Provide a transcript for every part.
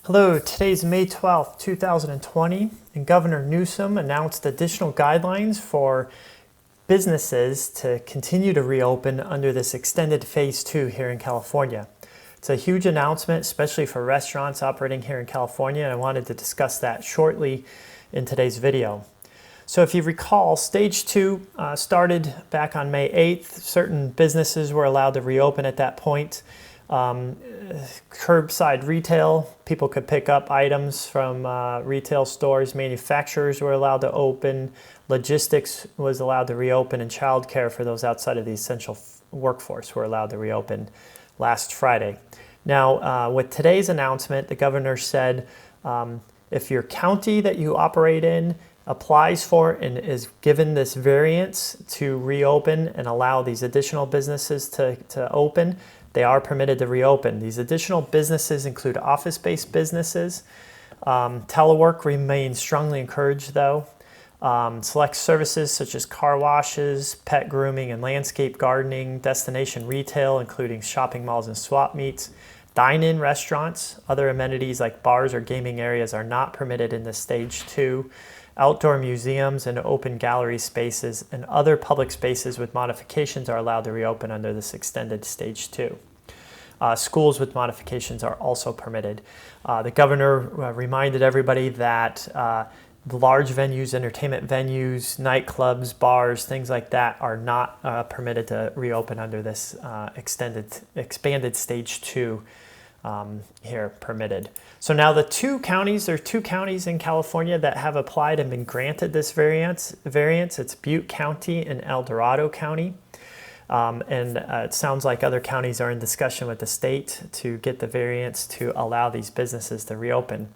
Hello, today's May 12th, 2020, and Governor Newsom announced additional guidelines for businesses to continue to reopen under this extended phase 2 here in California. It's a huge announcement, especially for restaurants operating here in California, and I wanted to discuss that shortly in today's video. So if you recall, stage 2 started back on May 8th. Certain businesses were allowed to reopen at that point. Curbside retail, people could pick up items from retail stores. Manufacturers were allowed to open. Logistics was allowed to reopen, and childcare for those outside of the essential workforce were allowed to reopen last Friday. Now, with today's announcement, the governor said if your county that you operate in applies for and is given this variance to reopen and allow these additional businesses to open, they are permitted to reopen. These additional businesses include office-based businesses. Telework remains strongly encouraged though. Select services such as car washes, pet grooming and landscape gardening, destination retail, including shopping malls and swap meets, dine-in restaurants, other amenities like bars or gaming areas are not permitted in this stage 2. Outdoor museums and open gallery spaces and other public spaces with modifications are allowed to reopen under this extended stage 2. Schools with modifications are also permitted. The governor reminded everybody that the large venues, entertainment venues, nightclubs, bars, things like that are not permitted to reopen under this expanded stage 2 here permitted. So now there are two counties in California that have applied and been granted this variance. It's Butte County and El Dorado County. It sounds like other counties are in discussion with the state to get the variance to allow these businesses to reopen.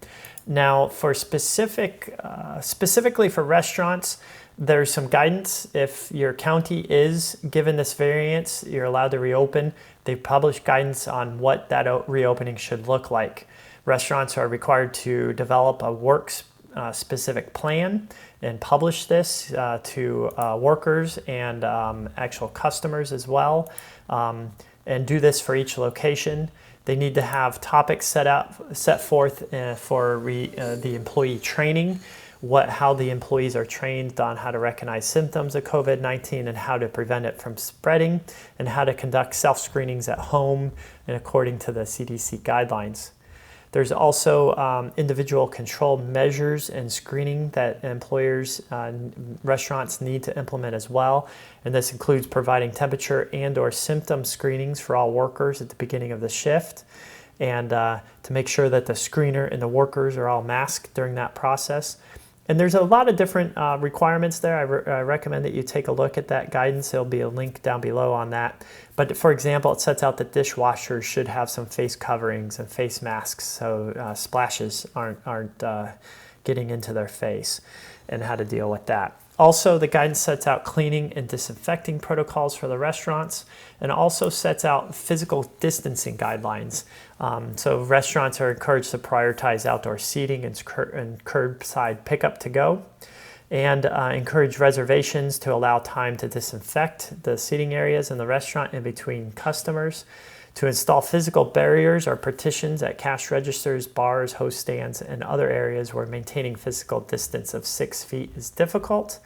Now, for specifically for restaurants, there's some guidance. If your county is given this variance, you're allowed to reopen. They've published guidance on what that reopening should look like. Restaurants are required to develop a work-specific plan and publish this to workers and actual customers as well, and do this for each location. They need to have topics set forth for the employee training, how the employees are trained on how to recognize symptoms of COVID-19 and how to prevent it from spreading, and how to conduct self-screenings at home and according to the CDC guidelines. There's also individual control measures and screening that employers, restaurants need to implement as well. And this includes providing temperature and/or symptom screenings for all workers at the beginning of the shift, and to make sure that the screener and the workers are all masked during that process. And there's a lot of different requirements there. I recommend that you take a look at that guidance. There'll be a link down below on that. But for example, it sets out that dishwashers should have some face coverings and face masks so splashes aren't getting into their face, and how to deal with that. Also, the guidance sets out cleaning and disinfecting protocols for the restaurants, and also sets out physical distancing guidelines. So restaurants are encouraged to prioritize outdoor seating and curbside pickup to go, and encourage reservations to allow time to disinfect the seating areas in the restaurant in between customers, to install physical barriers or partitions at cash registers, bars, host stands, and other areas where maintaining physical distance of 6 feet is difficult,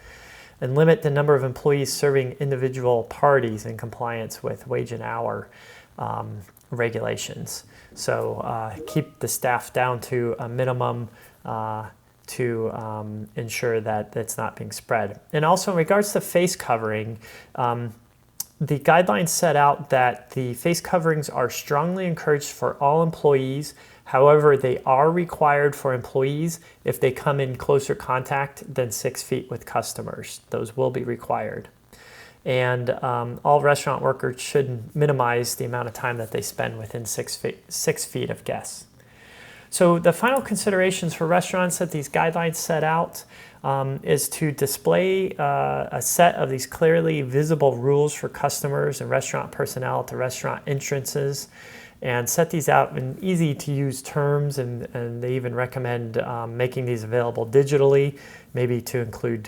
and limit the number of employees serving individual parties in compliance with wage and hour regulations. So keep the staff down to a minimum to ensure that it's not being spread. And also in regards to face covering, the guidelines set out that the face coverings are strongly encouraged for all employees. However, they are required for employees if they come in closer contact than 6 feet with customers. Those will be required. And all restaurant workers should minimize the amount of time that they spend within 6 feet of guests. So the final considerations for restaurants that these guidelines set out is to display a set of these clearly visible rules for customers and restaurant personnel at the restaurant entrances, and set these out in easy to use terms, and they even recommend making these available digitally, maybe to include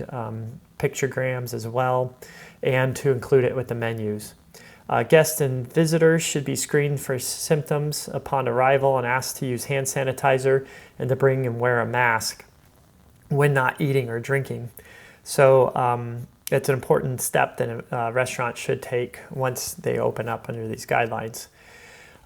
pictograms as well, and to include it with the menus. Guests and visitors should be screened for symptoms upon arrival and asked to use hand sanitizer and to bring and wear a mask when not eating or drinking. So it's an important step that a restaurant should take once they open up under these guidelines.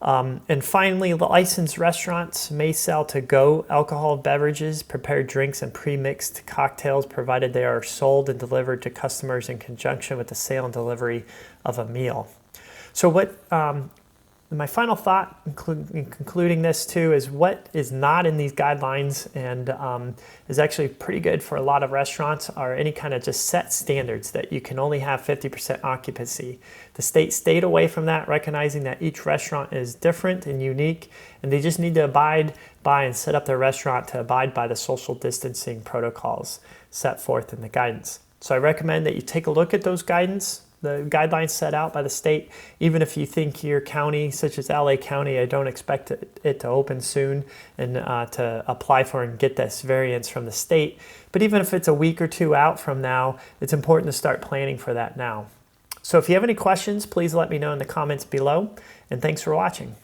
And finally, licensed restaurants may sell to-go alcohol beverages, prepared drinks, and pre-mixed cocktails, provided they are sold and delivered to customers in conjunction with the sale and delivery of a meal. So my final thought in concluding this too is what is not in these guidelines and is actually pretty good for a lot of restaurants are any kind of just set standards that you can only have 50% occupancy. The state stayed away from that, recognizing that each restaurant is different and unique, and they just need to abide by and set up their restaurant to abide by the social distancing protocols set forth in the guidance. So I recommend that you take a look at those the guidelines set out by the state. Even if you think your county, such as LA County, I don't expect it to open soon and to apply for and get this variance from the state. But even if it's a week or two out from now, it's important to start planning for that now. So if you have any questions, please let me know in the comments below, and thanks for watching.